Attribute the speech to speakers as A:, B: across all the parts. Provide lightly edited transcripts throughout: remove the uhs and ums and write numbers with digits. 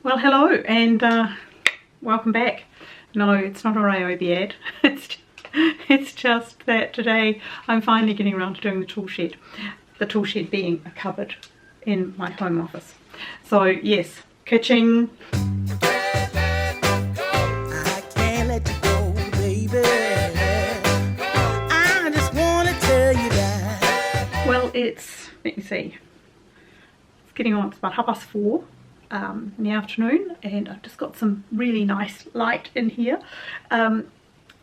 A: Well, hello and welcome back. No, it's not a Ryobi ad. It's just that today I'm finally getting around to doing the tool shed. The tool shed being a cupboard in my home office. So yes, kitchen.
B: I can't let you go, baby. I just want to tell you that.
A: Well, let me see. It's getting on, it's about 4:30. In the afternoon, and I've just got some really nice light in here. I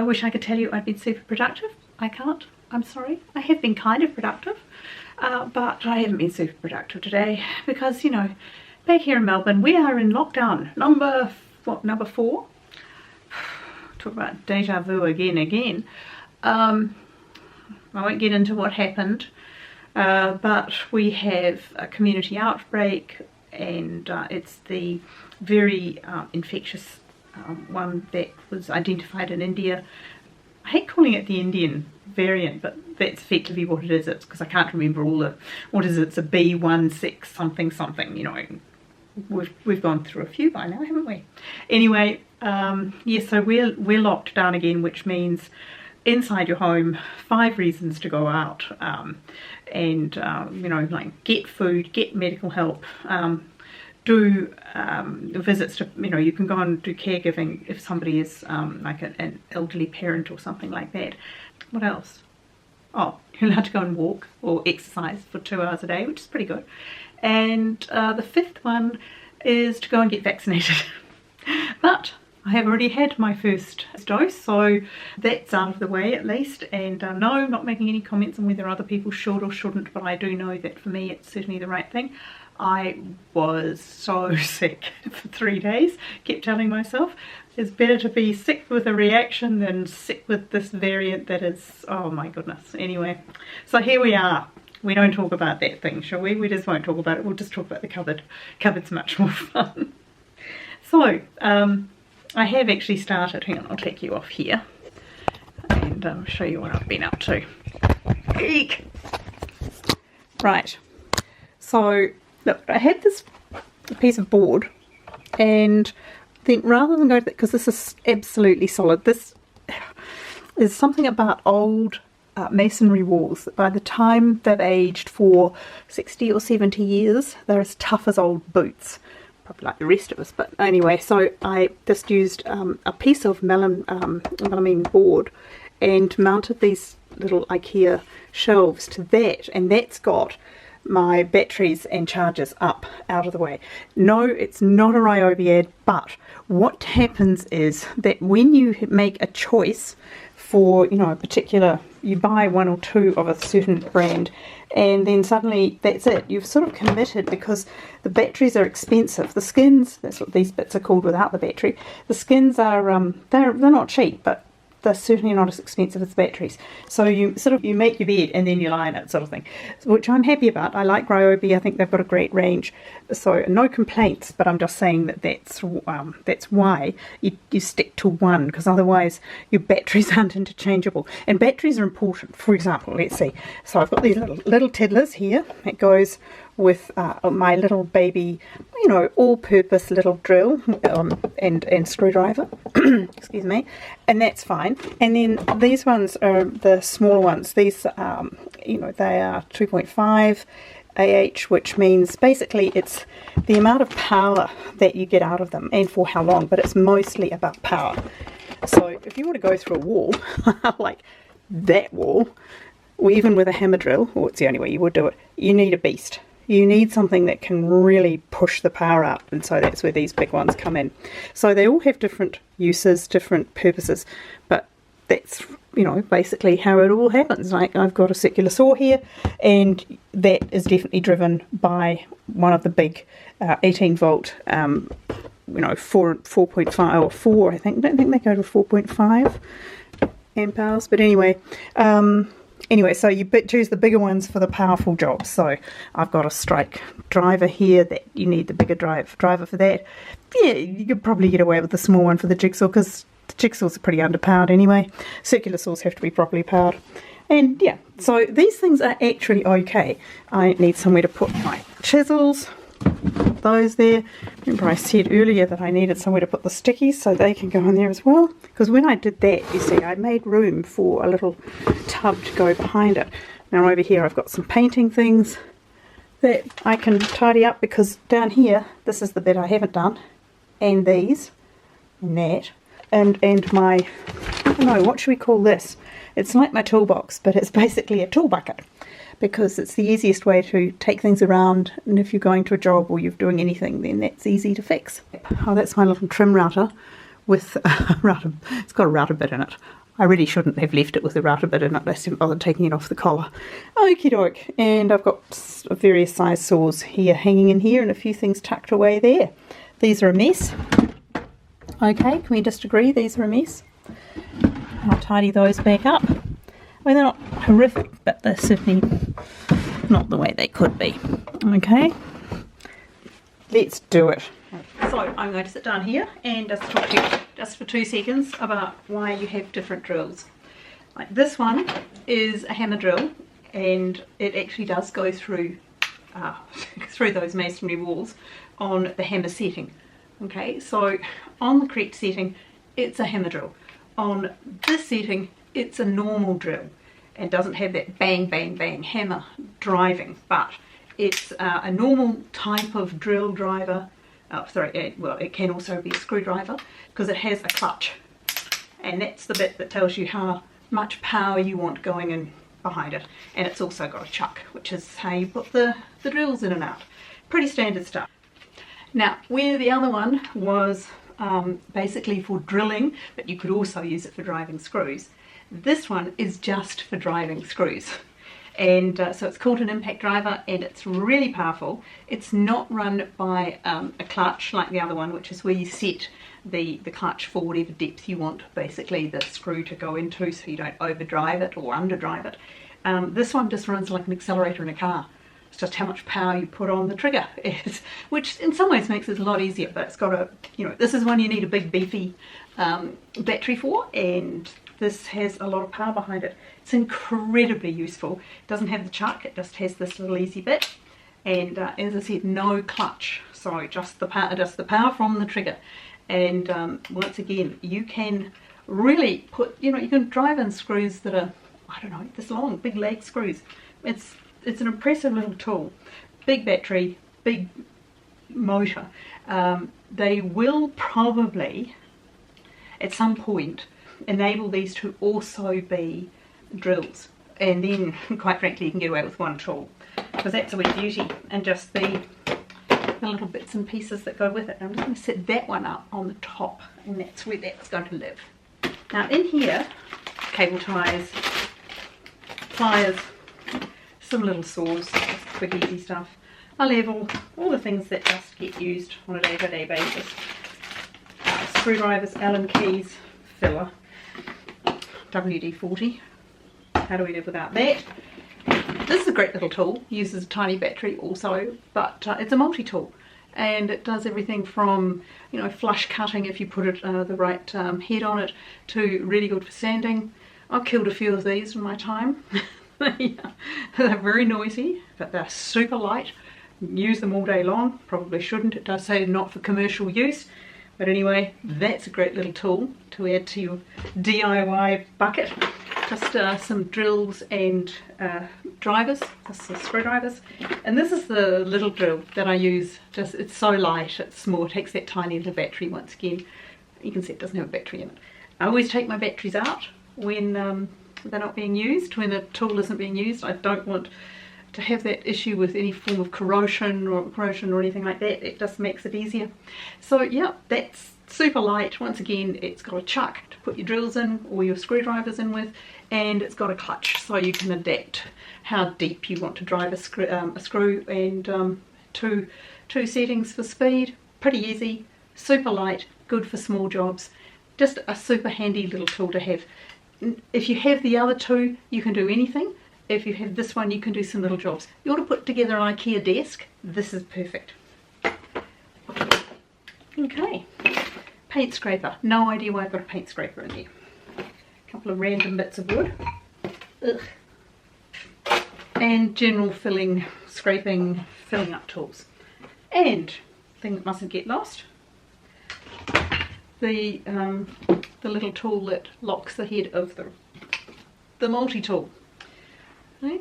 A: wish I could tell you I've been super productive. I can't, I'm sorry. I have been kind of productive, but I haven't been super productive today because, you know, back here in Melbourne we are in lockdown number 4. Talk about deja vu again. I won't get into what happened, but we have a community outbreak, and it's the very infectious one that was identified in India. I hate calling it the Indian variant, but that's effectively what it is. It's because I can't remember all the, what is it, it's a B16 something, you know. We've gone through a few by now, haven't we? Anyway, yeah, so we're locked down again, which means inside your home, 5 reasons to go out, and you know, like get food, get medical help, do visits to, you know, you can go and do caregiving if somebody is like an elderly parent or something like that. What else? Oh, you're allowed to go and walk or exercise for 2 hours a day, which is pretty good. And the 5th one is to go and get vaccinated. But I have already had my first dose, so that's out of the way at least. And no, not making any comments on whether other people should or shouldn't, but I do know that for me it's certainly the right thing. I was so sick for 3 days, kept telling myself it's better to be sick with a reaction than sick with this variant that is, oh my goodness. Anyway, so here we are. We don't talk about that thing, shall we? We just won't talk about it. We'll just talk about the cupboard. Cupboard's much more fun. So, I have actually started, hang on, I'll take you off here and show you what I've been up to. Eek! Right, so look, I had this piece of board, and then rather than go to that, because this is absolutely solid, this is something about old masonry walls that by the time they've aged for 60 or 70 years, they're as tough as old boots. Probably like the rest of us, but anyway, so I just used a piece of melamine board and mounted these little IKEA shelves to that, and that's got my batteries and chargers up out of the way. No, it's not a Ryobi ad, but what happens is that when you make a choice for, you know, a particular, you buy 1 or 2 of a certain brand, and then suddenly that's it, you've sort of committed, because the batteries are expensive. The skins, that's what these bits are called without the battery, the skins are they're not cheap, but they're certainly not as expensive as the batteries. So you make your bed and then you lie in it, sort of thing, which I'm happy about. I like Ryobi. I think they've got a great range, so no complaints, but I'm just saying that that's why you stick to one, because otherwise your batteries aren't interchangeable, and batteries are important. For example, let's see, so I've got these little tiddlers here. It goes with my little baby, you know, all-purpose little drill and screwdriver, excuse me, and that's fine. And then these ones are the smaller ones. These, you know, they are 2.5 AH, which means basically it's the amount of power that you get out of them and for how long, but it's mostly about power. So if you were to go through a wall, like that wall, or even with a hammer drill, or it's the only way you would do it, you need a beast. You need something that can really push the power out, and so that's where these big ones come in. So they all have different uses, different purposes, but that's, you know, basically how it all happens. Like, I've got a circular saw here, and that is definitely driven by one of the big 18 volt, you know, 4.5 or 4, I think. I don't think they go to 4.5 amp hours, but anyway. Anyway, so you choose the bigger ones for the powerful jobs. So I've got a strike driver here that you need the bigger driver for that. Yeah, you could probably get away with the small one for the jigsaw, because the jigsaws are pretty underpowered anyway. Circular saws have to be properly powered. And yeah, so these things are actually okay. I need somewhere to put my chisels, Put those there. Remember I said earlier that I needed somewhere to put the stickies so they can go in there as well. Because when I did that, you see, I made room for a little tub to go behind it. Now over here I've got some painting things that I can tidy up, because down here, this is the bit I haven't done, and these, and that, and my, I don't know, what should we call this? It's like my toolbox, but it's basically a tool bucket, because it's the easiest way to take things around, and if you're going to a job or you're doing anything, then that's easy to fix. Oh, that's my little trim router with a router. It's got a router bit in it. I really shouldn't have left it with a router bit in it. I just didn't bother taking it off the collar. Okie doke. And I've got various size saws here hanging in here and a few things tucked away there. These are a mess. Okay, can we just agree these are a mess? I'll tidy those back up. I mean, they're not horrific, but they're certainly not the way they could be. Okay, let's do it. So I'm going to sit down here and just talk to you just for 2 seconds about why you have different drills. Like this one is a hammer drill, and it actually does go through through those masonry walls on the hammer setting. Okay, so on the correct setting, it's a hammer drill. On this setting, it's a normal drill and doesn't have that bang, bang, bang hammer driving, but it's a normal type of drill driver. Well, it can also be a screwdriver, because it has a clutch, and that's the bit that tells you how much power you want going in behind it. And it's also got a chuck, which is how you put the drills in and out. Pretty standard stuff. Now, where the other one was basically for drilling, but you could also use it for driving screws, this one is just for driving screws. And so it's called an impact driver, and it's really powerful. It's not run by a clutch like the other one, which is where you set the clutch for whatever depth you want basically the screw to go into, so you don't overdrive it or underdrive it. This one just runs like an accelerator in a car. It's just how much power you put on the trigger, which in some ways makes it a lot easier, but it's got a, this is one you need a big beefy battery for, and this has a lot of power behind it. It's incredibly useful. It doesn't have the chuck, it just has this little easy bit, and as I said, no clutch, so just the power from the trigger. And once again, you can really put, you can drive in screws that are, I don't know, this long, big lag screws. It's an impressive little tool. Big battery, big motor. They will probably at some point enable these to also be drills, and then quite frankly you can get away with one tool, because that's a wee beauty, and just the little bits and pieces that go with it. I'm just going to set that one up on the top, and that's where that's going to live. Now in here, cable ties, pliers, some little saws, just quick easy stuff, a level, all the things that just get used on a day-to-day basis. Screwdrivers, Allen keys, filler, WD-40. How do we live without that? This is a great little tool, uses a tiny battery also, but it's a multi-tool, and it does everything from, flush cutting if you put it the right head on it, to really good for sanding. I've killed a few of these in my time. They're very noisy, but they're super light. Use them all day long. Probably shouldn't. It does say not for commercial use. But anyway, that's a great little tool to add to your DIY bucket. Just some drills and drivers, just some screwdrivers. And this is the little drill that I use. It's so light, it's small, it takes that tiny little battery. Once again, you can see it doesn't have a battery in it. I always take my batteries out when they're not being used, when the tool isn't being used. I don't want to have that issue with any form of corrosion or anything like that. It just makes it easier. So yeah, that's super light. Once again, it's got a chuck to put your drills in or your screwdrivers in with, and it's got a clutch, so you can adapt how deep you want to drive a screw, and two settings for speed. Pretty easy, super light, good for small jobs. Just a super handy little tool to have. If you have the other two, you can do anything. If you have this one, you can do some little jobs. You want to put together an IKEA desk, this is perfect. Okay, paint scraper. No idea why I've got a paint scraper in there. A couple of random bits of wood. Ugh. And general filling, scraping, filling up tools. And thing that mustn't get lost, the little tool that locks the head of the multi-tool. Okay.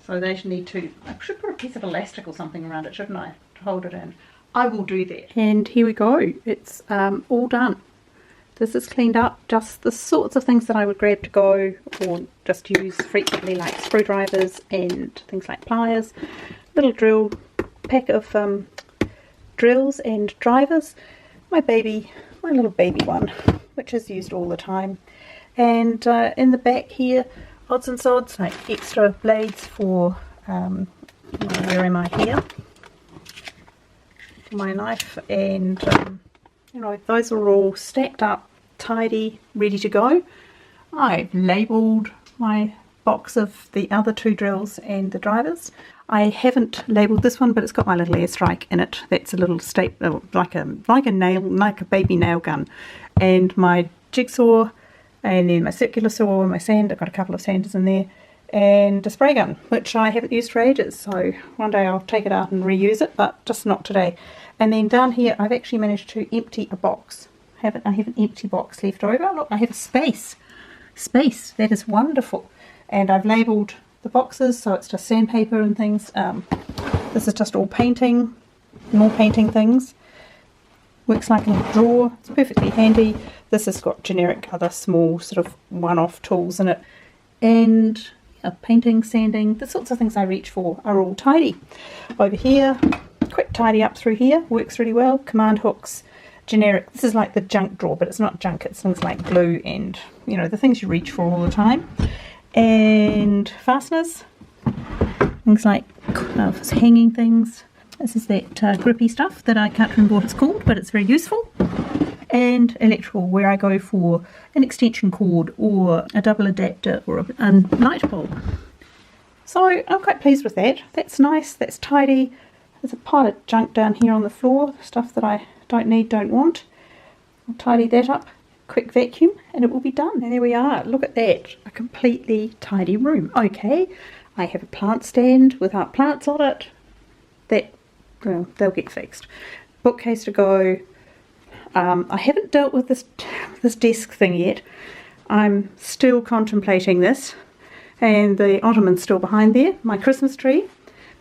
A: So they need to, I should put a piece of elastic or something around it, shouldn't I, to hold it in. I will do that. And here we go, it's all done. This is cleaned up, just the sorts of things that I would grab to go or just use frequently, like screwdrivers and things like pliers, little drill, pack of drills and drivers, my little baby one, which is used all the time. And in the back here, odds and sods, like extra blades for, where am I here? My knife, and you know, those are all stacked up, tidy, ready to go. I've labelled my box of the other 2 drills and the drivers. I haven't labelled this one, but it's got my little airstrike in it. That's a little like a baby nail gun, and my jigsaw, and then my circular saw, my sand. I've got a couple of sanders in there, and a spray gun, which I haven't used for ages. So one day I'll take it out and reuse it, but just not today. And then down here, I've actually managed to empty a box. I have an empty box left over. Look, I have a space. That is wonderful. And I've labelled the boxes, so it's just sandpaper and things. This is just all painting, more painting things. Works like a little drawer. It's perfectly handy. This has got generic other small sort of one-off tools in it. And painting, sanding, the sorts of things I reach for are all tidy. Over here, quick tidy up through here, works really well. Command hooks, generic. This is like the junk drawer, but it's not junk. It's things like glue and, you know, the things you reach for all the time. And fasteners, things like hanging things. This is that grippy stuff that I can't remember what it's called, but it's very useful. And electrical, where I go for an extension cord or a double adapter or a light bulb. So I'm quite pleased with that. That's nice, that's tidy. There's a pile of junk down here on the floor, stuff that I don't need, don't want. I'll tidy that up, quick vacuum, and it will be done. And there we are, look at that, a completely tidy room. Okay, I have a plant stand without plants on it. That, well, they'll get fixed. Bookcase to go. I haven't dealt with this desk thing yet. I'm still contemplating this, and the ottoman's still behind there, my Christmas tree.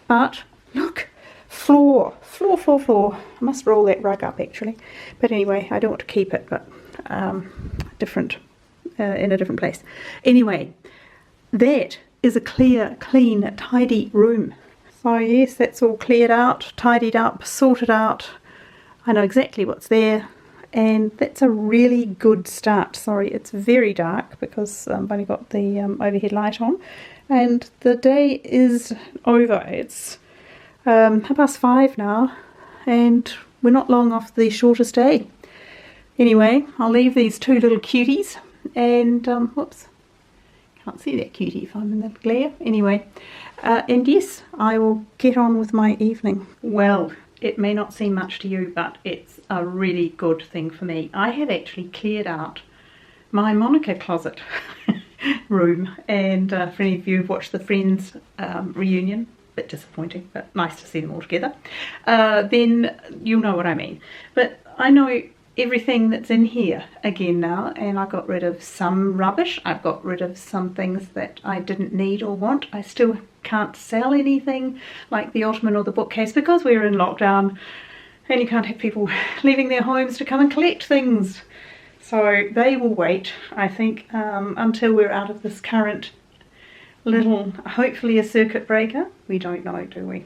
A: But look, floor. I must roll that rug up actually. But anyway, I don't want to keep it, but in a different place. Anyway, that is a clear, clean, tidy room. So yes, that's all cleared out, tidied up, sorted out. I know exactly what's there, and that's a really good start. Sorry, it's very dark because I've only got the overhead light on, and the day is over. It's 5:30 now, and we're not long off the shortest day. Anyway, I'll leave these 2 little cuties, and whoops, can't see that cutie if I'm in the glare. Anyway, and yes, I will get on with my evening. Well, it may not seem much to you, but it's a really good thing for me. I have actually cleared out my Monica closet room, and for any of you who've watched the Friends reunion, a bit disappointing, but nice to see them all together, then you'll know what I mean. But I know everything that's in here again now, and I got rid of some rubbish. I've got rid of some things that I didn't need or want. I still can't sell anything like the ottoman or the bookcase because we're in lockdown and you can't have people leaving their homes to come and collect things. So they will wait, I think, until we're out of this current little, hopefully a circuit breaker. We don't know, do we?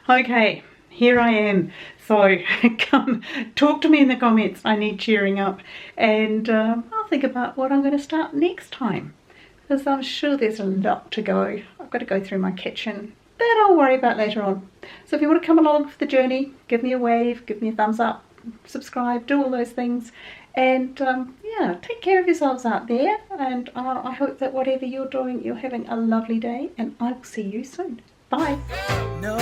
A: Okay, here I am. So come talk to me in the comments. I need cheering up, and I'll think about what I'm going to start next time, because I'm sure there's a lot to go. I've got to go through my kitchen, but I'll worry about later on. So if you want to come along for the journey, give me a wave, give me a thumbs up, subscribe, do all those things, and yeah, take care of yourselves out there, and I hope that whatever you're doing, you're having a lovely day, and I'll see you soon. Bye.
B: No.